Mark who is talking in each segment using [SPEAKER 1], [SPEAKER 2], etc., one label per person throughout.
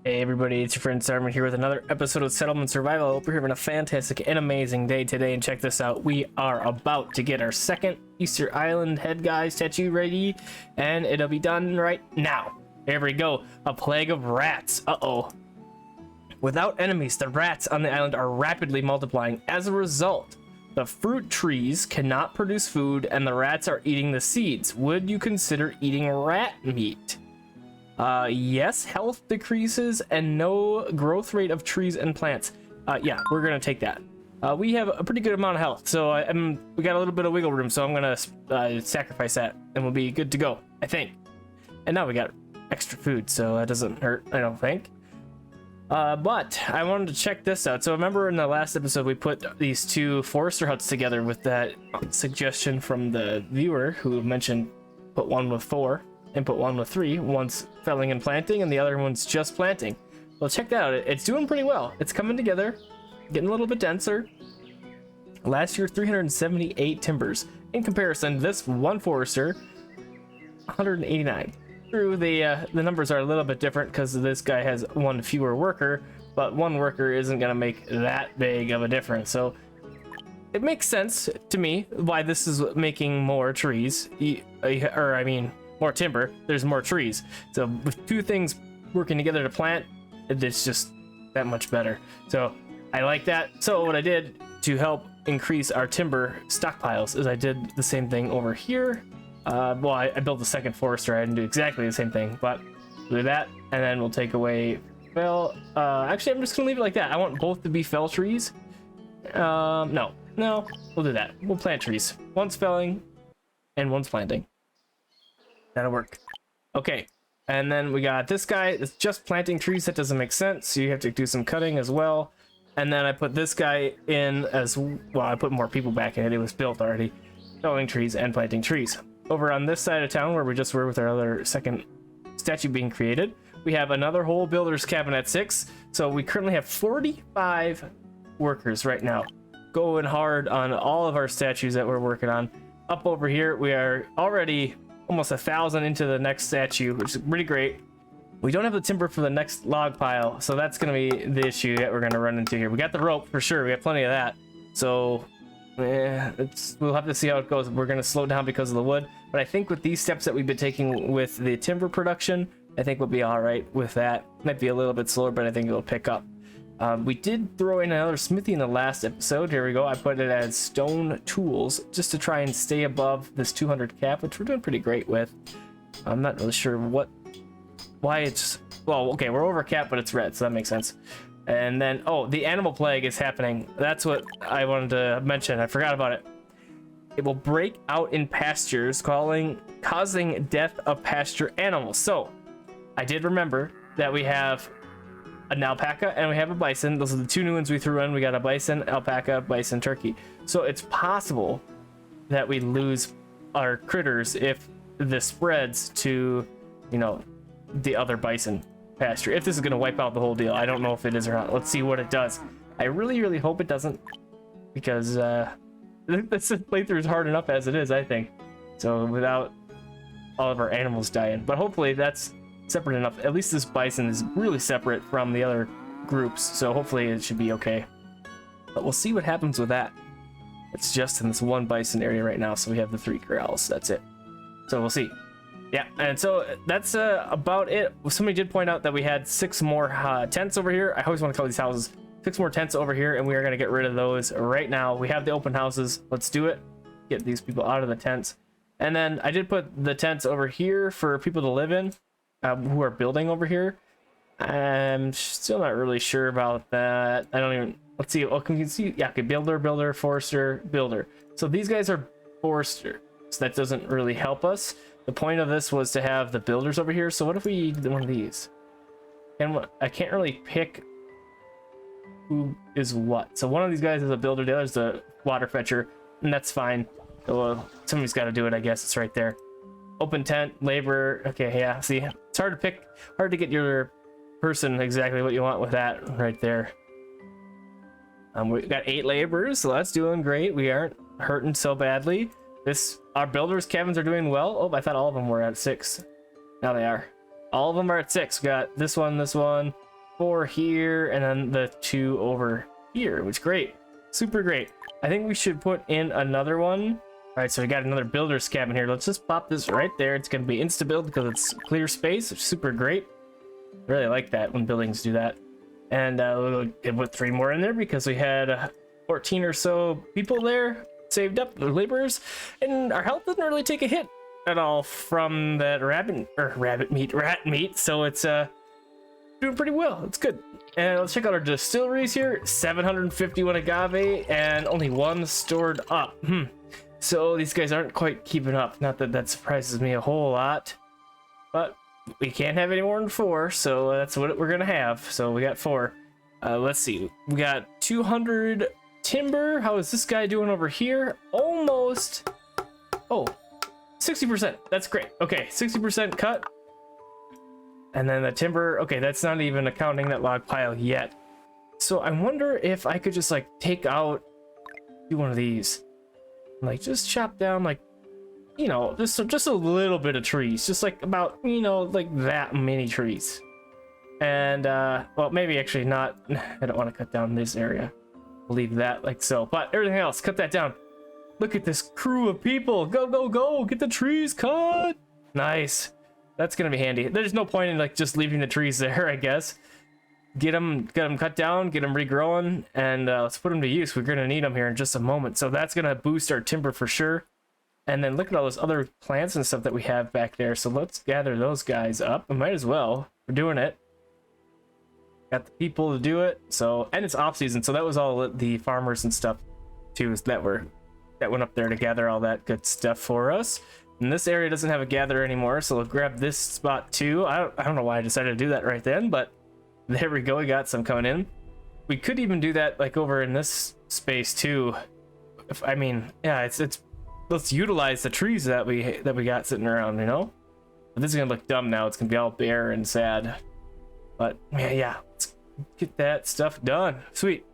[SPEAKER 1] Hey everybody, it's your friend Sarmate here with another episode of Settlement Survival. I hope you're having a fantastic and amazing day today, and check this out. We are about to get our second Easter Island head guy statue ready, and it'll be done right now. Here we go. A plague of rats. Uh-oh. Without enemies, the rats on the island are rapidly multiplying. As a result, the fruit trees cannot produce food, and the rats are eating the seeds. Would you consider eating rat meat? Yes, health decreases and no growth rate of trees and plants. Yeah, we're gonna take that. We have a pretty good amount of health, so we got a little bit of wiggle room, so I'm gonna sacrifice that, and we'll be good to go, I think. And now we got extra food, so that doesn't hurt, I don't think. But I wanted to check this out. So remember in the last episode we put these two forester huts together with that suggestion from the viewer who mentioned put one with 4 and put one with 3. One's felling and planting and the other one's just planting. Well, check that out. It's doing pretty well. It's coming together, getting a little bit denser. Last year 378 timbers. In comparison, this one forester 189. True, the numbers are a little bit different because this guy has one fewer worker, but one worker isn't gonna make that big of a difference. So it makes sense to me why this is making more trees, or I mean more timber. There's more trees, so with two things working together to plant, it's just that much better. So I like that. So what I did to help increase our timber stockpiles is I did the same thing over here. Well, I built the second forester. I didn't do exactly the same thing, but we'll do that, and then we'll take away fell. Actually, I'm just gonna leave it like that. I want both to be fell trees. No, we'll do that. We'll plant trees. One's felling, and one's planting. That'll work. Okay, and then we got this guy. It's just planting trees. That doesn't make sense. So you have to do some cutting as well. And then I put this guy in as well. I put more people back in it. It was built already. Felling trees and planting trees. Over on this side of town where we just were with our other second statue being created, we have another whole builder's cabin at 6. So we currently have 45 workers right now going hard on all of our statues that we're working on. Up over here we are already almost 1,000 into the next statue, which is pretty great. We don't have the timber for the next log pile, so that's gonna be the issue that we're gonna run into here. We got the rope for sure, we got plenty of that, so we'll have to see how it goes. We're going to slow down because of the wood, but I think with these steps that we've been taking with the timber production, I think we'll be all right with that. Might be a little bit slower, but I think it'll pick up. We did throw in another smithy in the last episode. Here we go. I put it as stone tools just to try and stay above this 200 cap, which we're doing pretty great with. I'm not really sure why it's, well, okay, we're over cap, but it's red, so that makes sense. And then, oh, the animal plague is happening. That's what I wanted to mention. I forgot about it. It will break out in pastures, causing death of pasture animals. So, I did remember that we have an alpaca and we have a bison. Those are the two new ones we threw in. We got a bison, alpaca, bison, turkey. So, it's possible that we lose our critters if this spreads to, you know, the other bison pasture. If this is going to wipe out the whole deal. I don't know if it is or not. Let's see what it does. I really hope it doesn't, because this playthrough is hard enough as it is, I think, so without all of our animals dying. But hopefully that's separate enough. At least this bison is really separate from the other groups, so hopefully it should be okay. But we'll see what happens with that. It's just in this one bison area right now, so we have the 3 corrals. That's it. So we'll see. Yeah, and so that's about it. Somebody did point out that we had 6 more tents over here. I always want to call these houses. 6 more tents over here, and we are going to get rid of those right now. We have the open houses. Let's do it. Get these people out of the tents. And then I did put the tents over here for people to live in who are building over here. I'm still not really sure about that. I don't even... Let's see. Oh, can you see? Yeah, okay. Builder, forester, builder. So these guys are forester. So that doesn't really help us. The point of this was to have the builders over here. So what if we did one of these? And I can't really pick who is what. So one of these guys is a builder, the other is a water fetcher, and that's fine. So, somebody's got to do it, I guess. It's right there. Open tent, labor. Okay, yeah. See, it's hard to pick, hard to get your person exactly what you want with that right there. We got 8 laborers, so that's doing great. We aren't hurting so badly. Our builders' cabins are doing well. Oh, I thought all of them were at 6. Now they are. All of them are at 6. We got this one, 4 here, and then the 2 over here, which is great. Super great. I think we should put in another one. All right, so we got another builder's cabin here. Let's just pop this right there. It's going to be insta-build because it's clear space, which is super great. I really like that when buildings do that. And we'll put 3 more in there because we had 14 or so people there saved up, the laborers, and our health didn't really take a hit at all from that rat meat. So it's doing pretty well. It's good. And let's check out our distilleries here. 751 agave and only 1 stored up. So these guys aren't quite keeping up. Not that that surprises me a whole lot, but we can't have any more than 4, so that's what we're gonna have. So we got 4. Let's see. We got 200 timber. How is this guy doing over here? Almost. Oh, 60%. That's great. Okay, 60% cut. And then the timber. Okay, that's not even accounting that log pile yet. So I wonder if I could just like take out, do one of these, like just chop down like, you know, just a little bit of trees, just like about, you know, like that many trees. And well, maybe actually not. I don't want to cut down this area. We'll leave that like so, but everything else, cut that down. Look at this crew of people. Go, go, go. Get the trees cut. Nice. That's gonna be handy. There's no point in like just leaving the trees there, I guess. Get them cut down, get them regrowing, and let's put them to use. We're gonna need them here in just a moment. So that's gonna boost our timber for sure. And then look at all those other plants and stuff that we have back there. So let's gather those guys up. We might as well. We're doing it. Got the people to do it. So, and it's off season, so that was all the farmers and stuff too that went up there to gather all that good stuff for us. And this area doesn't have a gather anymore, so we'll grab this spot too. I don't know why I decided to do that right then, but there we go. We got some coming in. We could even do that like over in this space too. I mean, yeah, it's let's utilize the trees that we got sitting around, you know. But this is gonna look dumb now. It's gonna be all bare and sad. But yeah, let's get that stuff done. Sweet.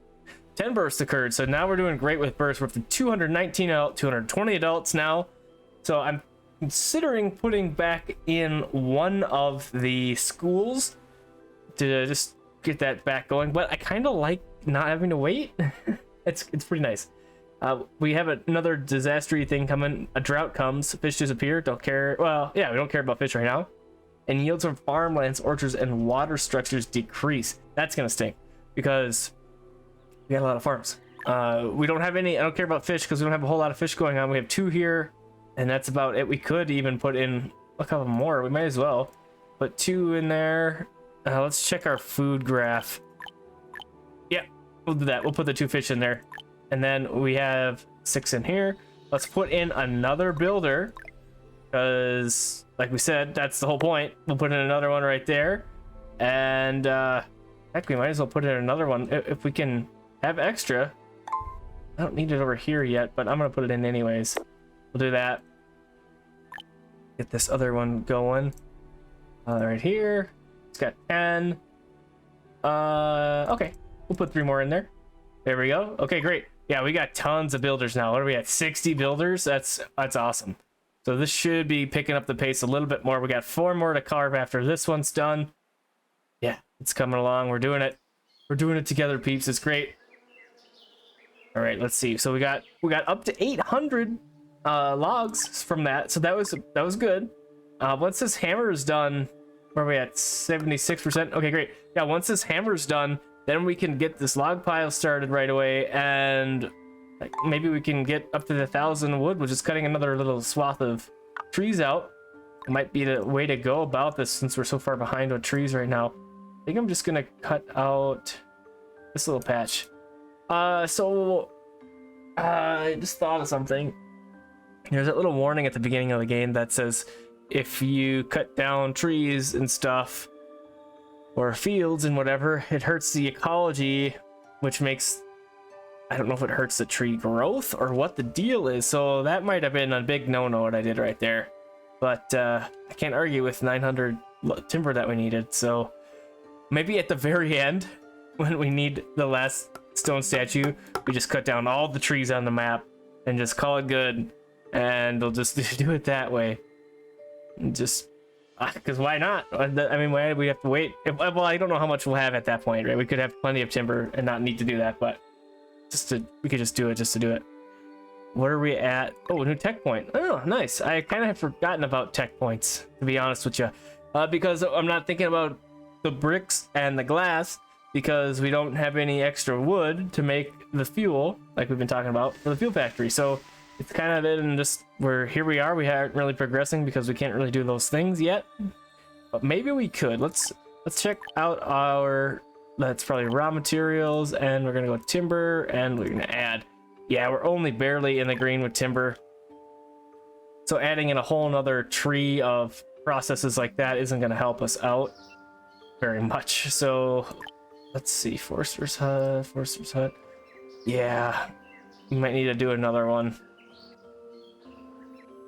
[SPEAKER 1] 10 bursts occurred, so now we're doing great with bursts. We're up to 219 adult, 220 adults now. So I'm considering putting back in one of the schools to just get that back going, but I kind of like not having to wait. it's pretty nice. We have another disaster thing coming. A drought comes, fish disappear, don't care. Well, yeah, we don't care about fish right now. And yields from farmlands, orchards, and water structures decrease. That's gonna stink because we got a lot of farms. We don't have any. I don't care about fish because we don't have a whole lot of fish going on. We have 2 here, and that's about it. We could even put in a couple more. We might as well put 2 in there. Let's check our food graph. Yeah, we'll do that. We'll put the 2 fish in there, and then we have 6 in here. Let's put in another builder because, like we said, that's the whole point. We'll put in another one right there, and heck, we might as well put in another one if we can have extra. I don't need it over here yet, but I'm gonna put it in anyways. We'll do that. Get this other one going. Right here. It's got 10. Okay, we'll put 3 more in there. There we go. Okay, great. Yeah, we got tons of builders now. What are we at? 60 builders. That's awesome. So this should be picking up the pace a little bit more. We got 4 more to carve after this one's done. Yeah, it's coming along. We're doing it. We're doing it together, peeps. It's great. All right, let's see. So we got up to 800 logs from that. So that was good. Once this hammer is done, where are we at? 76%. Okay, great. Yeah, once this hammer is done, then we can get this log pile started right away, and like, maybe we can get up to the 1,000 wood, which is cutting another little swath of trees out. It might be the way to go about this since we're so far behind on trees right now. I think I'm just gonna cut out this little patch. I just thought of something. There's that little warning at the beginning of the game that says if you cut down trees and stuff, or fields and whatever, it hurts the ecology, which makes, I don't know if it hurts the tree growth or what the deal is. So that might have been a big no-no what I did right there. But I can't argue with 900 timber that we needed. So maybe at the very end, when we need the last stone statue, we just cut down all the trees on the map and just call it good, and they'll just do it that way. And just Because why not? I mean, why do we have to wait? Well, I don't know how much we'll have at that point, right? We could have plenty of timber and not need to do that, but we could just do it just to do it. What are we at? Oh, a new tech point. Oh, nice. I kind of have forgotten about tech points, to be honest with you, because I'm not thinking about the bricks and the glass, because we don't have any extra wood to make the fuel, like we've been talking about, for the fuel factory. So it's kind of in just here we are. We aren't really progressing because we can't really do those things yet, but maybe we could. Let's check out our, that's probably raw materials, and we're gonna go timber, and we're gonna add, yeah, we're only barely in the green with timber, so adding in a whole nother tree of processes like that isn't gonna help us out very much. So let's see, Forester's Hut. Yeah, we might need to do another one.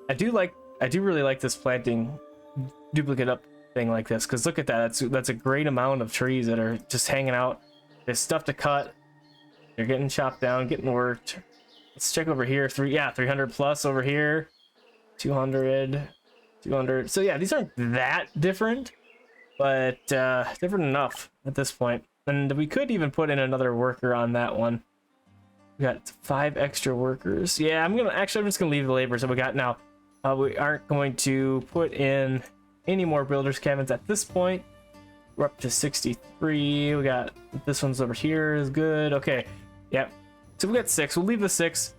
[SPEAKER 1] I do really like this planting duplicate up thing like this, because look at that. That's a great amount of trees that are just hanging out. There's stuff to cut. They're getting chopped down, getting worked. Let's check over here. 300 plus over here. 200. So yeah, these aren't that different, but different enough at this point. And we could even put in another worker on that one. We got 5 extra workers. Yeah, I'm just gonna leave the laborers that we got now. We aren't going to put in any more builders cabins at this point. We're up to 63. We got this one's over here is good. Okay, yep. So we got 6. We'll leave the 6.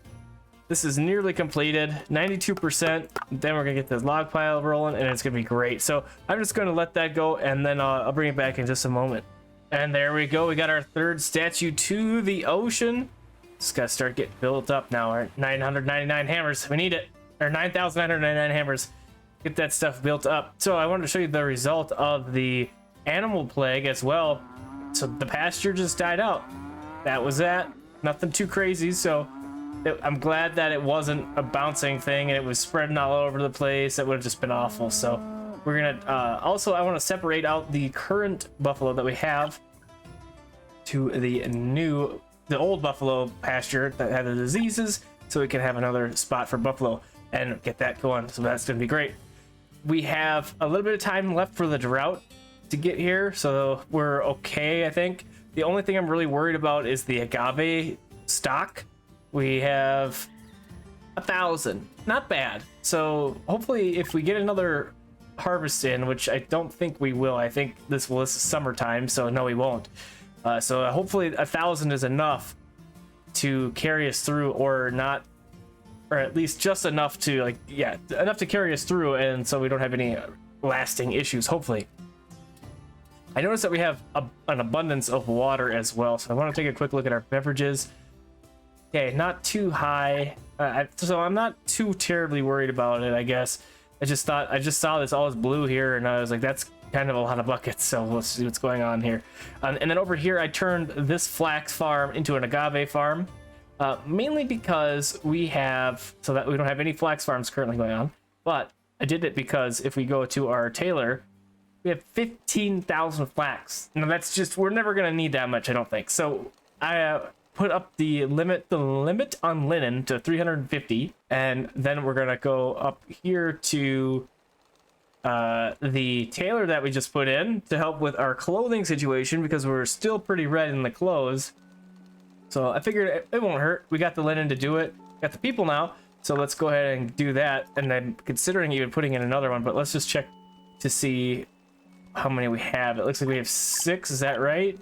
[SPEAKER 1] This is nearly completed, 92%. Then we're gonna get this log pile rolling, and it's gonna be great. So I'm just gonna let that go, and then I'll bring it back in just a moment. And there we go. We got our 3rd statue to the ocean. Just gotta start getting built up now. Our 999 hammers. We need it. Or 9,999 hammers. Get that stuff built up. So I wanted to show you the result of the animal plague as well. So the pasture just died out. That was that. Nothing too crazy. So I'm glad that it wasn't a bouncing thing and it was spreading all over the place. That would have just been awful. So we're gonna also, I want to separate out the current buffalo that we have to the old buffalo pasture that had the diseases, so we can have another spot for buffalo and get that going. So that's gonna be great. We have a little bit of time left for the drought to get here, so we're okay, I think. The only thing I'm really worried about is the agave stock. We have 1,000, not bad. So hopefully if we get another harvest in, which I don't think we will, I think this is summertime, so no, we won't. So hopefully 1,000 is enough to carry us through, or not, or at least just enough to enough to carry us through, and so we don't have any lasting issues, hopefully. I noticed that we have an abundance of water as well, so I want to take a quick look at our beverages. Okay, not too high, so I'm not too terribly worried about it, I guess. I just saw this all is blue here, and I was like, that's kind of a lot of buckets, so let's see what's going on here. And then over here, I turned this flax farm into an agave farm, mainly because we don't have any flax farms currently going on, but I did it because if we go to our tailor, we have 15,000 flax. Now that's just, we're never gonna need that much, I don't think. So I put up the limit on linen to 350, and then we're gonna go up here to the tailor that we just put in to help with our clothing situation, because we're still pretty red in the clothes. So I figured it won't hurt. We got the linen to do it, got the people now, so let's go ahead and do that. And then considering even putting in another one, but let's just check to see how many we have. It looks like we have 6, is that right?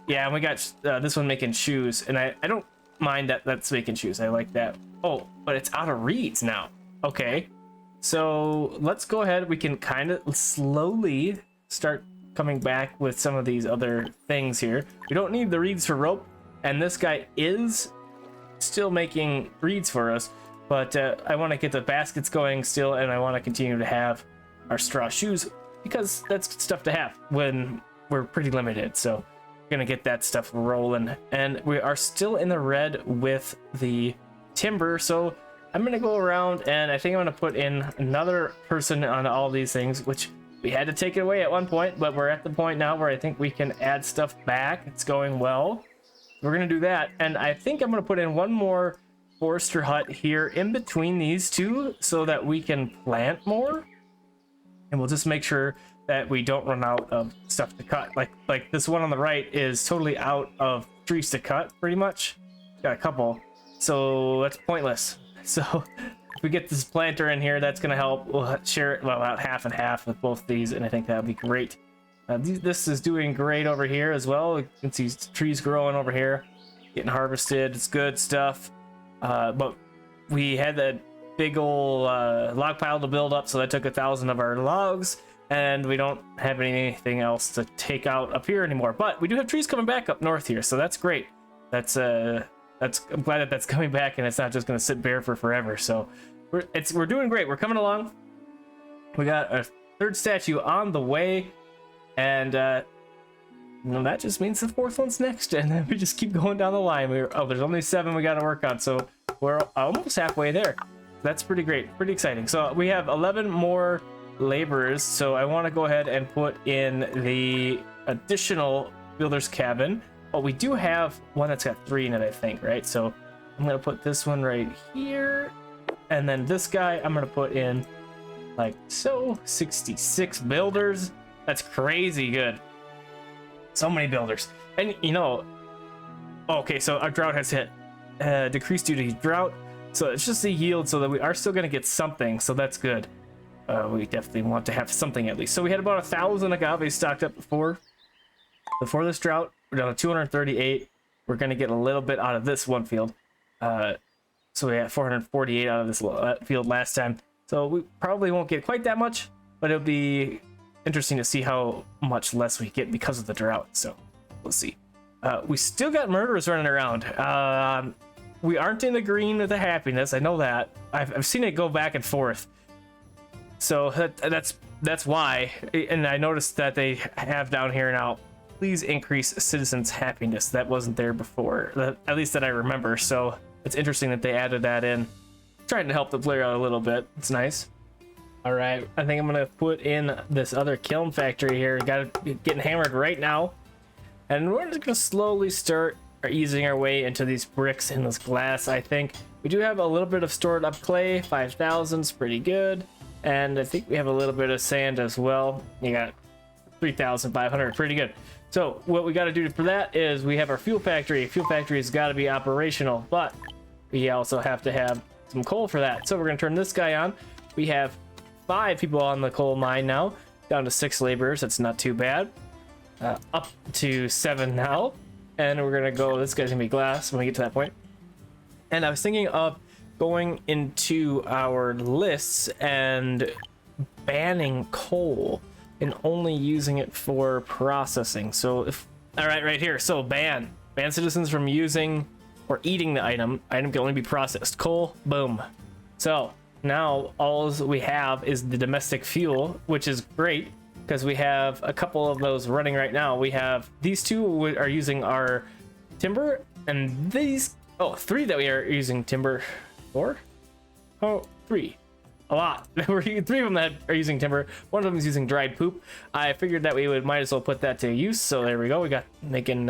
[SPEAKER 1] Yeah, and we got this one making shoes, and I don't mind that that's making shoes. I like that. Oh, but it's out of reeds now. Okay, so let's go ahead. We can kind of slowly start coming back with some of these other things here. We don't need the reeds for rope, and this guy is still making reeds for us, but I want to get the baskets going still, and I want to continue to have our straw shoes, because that's stuff to have when we're pretty limited. So gonna get that stuff rolling, and we are still in the red with the timber, so I'm gonna go around, and I think I'm gonna put in another person on all these things, which we had to take it away at one point, but we're at the point now where I think we can add stuff back. It's going well. We're gonna do that, and I think I'm gonna put in one more forester hut here in between these two so that we can plant more. and we'll just make sure that we don't run out of stuff to cut. Like this one on the right is totally out of trees to cut, pretty much. Got a couple, so that's pointless. So if we get this planter in here, that's gonna help. We'll share it, well, about half and half with both these, and I think that'll be great. This is doing great over here as well. You can see trees growing over here, getting harvested. It's good stuff. But we had that big old log pile to build up, so that took 1,000 of our logs, and we don't have anything else to take out up here anymore. But we do have trees coming back up north here, so that's great. I'm glad that that's coming back, and it's not just going to sit bare for forever. So we're doing great. We're coming along. We got a third statue on the way, and that just means the fourth one's next, and then we just keep going down the line. There's only 7 we got to work on, so we're almost halfway there. That's pretty great, pretty exciting. So we have 11 more laborers, so I want to go ahead and put in the additional builder's cabin. But we do have one that's got 3 in it, I think, right? So I'm gonna put this one right here, and then this guy I'm gonna put in like so. 66 builders. That's crazy good. So many builders. And okay, so our drought has hit. Decreased due to drought, so it's just a yield, so that we are still gonna get something, so that's good. We definitely want to have something at least. So we had about 1,000 agaves stocked up before this drought. We're down to 238. We're gonna get a little bit out of this one field. So we had 448 out of this field last time. So we probably won't get quite that much, but it'll be interesting to see how much less we get because of the drought. So we'll see. We still got murderers running around. We aren't in the green with the happiness. I know that. I've seen it go back and forth. So that's why. And I noticed that they have down here now, please increase citizens' happiness. That wasn't there before, at least that I remember. So it's interesting that they added that in. Trying to help the player out a little bit. It's nice. All right, I think I'm gonna put in this other kiln factory here. Got it getting hammered right now, and we're just gonna slowly start easing our way into these bricks and this glass. I think we do have a little bit of stored up clay. 5,000 is pretty good, and I think we have a little bit of sand as well. You got 3,500, pretty good. So what we got to do for that is we have our fuel factory. Fuel factory has got to be operational, but we also have to have some coal for that. So we're gonna turn this guy on. We have 5 people on the coal mine now, down to 6 laborers. That's not too bad. Up to 7 now, and we're gonna go. This guy's gonna be glass when we get to that point. And I was thinking of going into our lists and banning coal and only using it for processing. So if all right here, so ban citizens from using or eating the item can only be processed. Coal, boom. So now all we have is the domestic fuel, which is great because we have a couple of those running right now. We have these 2 are using our timber, and these 3 that we are using timber. 4? 3. A lot. We're 3 of them that are using timber. One of them is using dried poop. I figured that we might as well put that to use. So there we go. We got making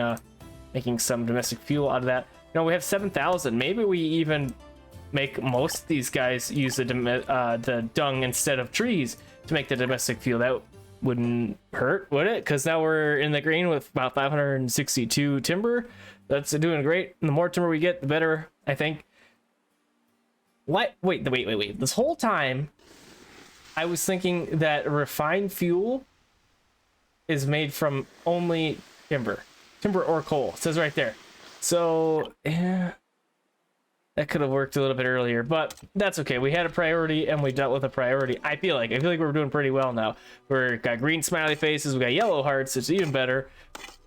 [SPEAKER 1] some domestic fuel out of that. We have 7,000. Maybe we even make most of these guys use the dung instead of trees to make the domestic fuel. That wouldn't hurt, would it? Because now we're in the green with about 562 timber. That's doing great. And the more timber we get, the better, I think. What? Wait. This whole time, I was thinking that refined fuel is made from only timber or coal. It says right there. So, yeah, that could have worked a little bit earlier, but that's okay. We had a priority and we dealt with a priority. I feel like we're doing pretty well now. We've got green smiley faces, we got yellow hearts, it's even better,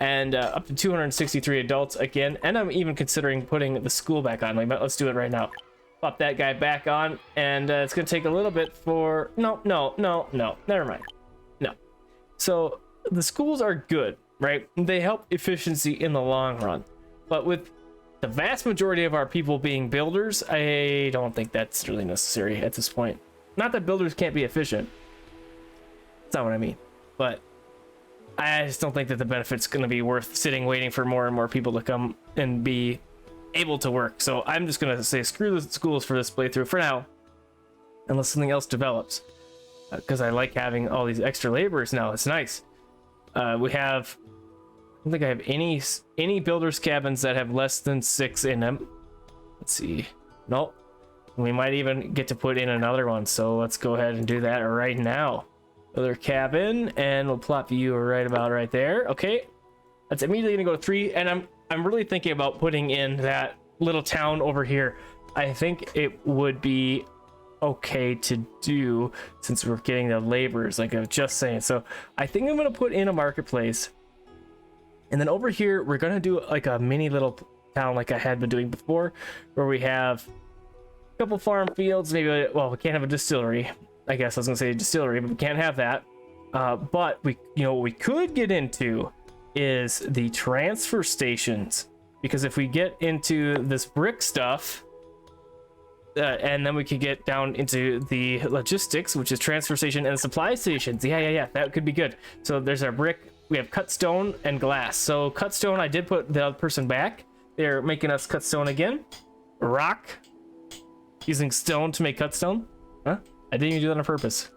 [SPEAKER 1] and up to 263 adults again. And I'm even considering putting the school back on. Let's do it right now. Pop that guy back on, and it's gonna take a little bit for no, never mind. No. So the schools are good, right? They help efficiency in the long run. But with the vast majority of our people being builders, I don't think that's really necessary at this point. Not that builders can't be efficient. That's not what I mean. But I just don't think that the benefit's going to be worth sitting waiting for more and more people to come and be able to work. So I'm just going to say screw the schools for this playthrough for now, unless something else develops. because I like having all these extra laborers now. It's nice. We have, I don't think I have any builders cabins that have less than 6 in them. Let's see. Nope. We might even get to put in another one, so let's go ahead and do that right now. Builder cabin, and we'll plop you right about right there. Okay, that's immediately gonna go to 3, and I'm really thinking about putting in that little town over here. I think it would be okay to do since we're getting the laborers, like I was just saying. So I think I'm gonna put in a marketplace, and then over here we're gonna do like a mini little town like I had been doing before, where we have a couple farm fields, maybe. Well, we can't have a distillery. I guess I was gonna say a distillery, but we can't have that. But we, what we could get into is the transfer stations, because if we get into this brick stuff, and then we could get down into the logistics, which is transfer station and supply stations. Yeah, that could be good. So there's our brick. We have cut stone and glass. So cut stone, I did put the other person back. They're making us cut stone again. Rock, using stone to make cut stone. Huh? I didn't even do that on purpose,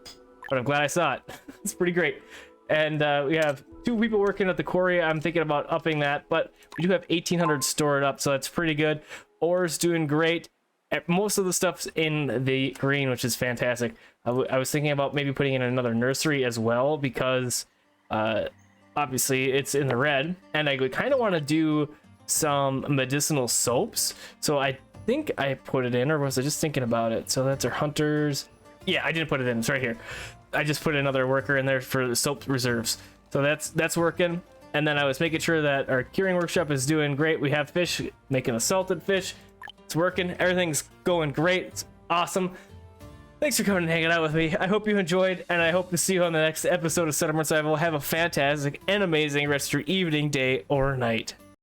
[SPEAKER 1] but I'm glad I saw it. It's pretty great. And we have 2 people working at the quarry. I'm thinking about upping that, but we do have 1,800 stored up, so that's pretty good. Ore's doing great. Most of the stuff's in the green, which is fantastic. I was thinking about maybe putting in another nursery as well, because obviously it's in the red, and I would kind of want to do some medicinal soaps. So I think I put it in, or was I just thinking about it? So that's our hunters. Yeah, I didn't put it in. It's right here. I just put another worker in there for the soap reserves. So that's working. And then I was making sure that our curing workshop is doing great. We have fish, making a salted fish. It's working. Everything's going great. It's awesome. Thanks for coming and hanging out with me. I hope you enjoyed, and I hope to see you on the next episode of Settlement Survival. Have a fantastic and amazing rest of your evening, day, or night.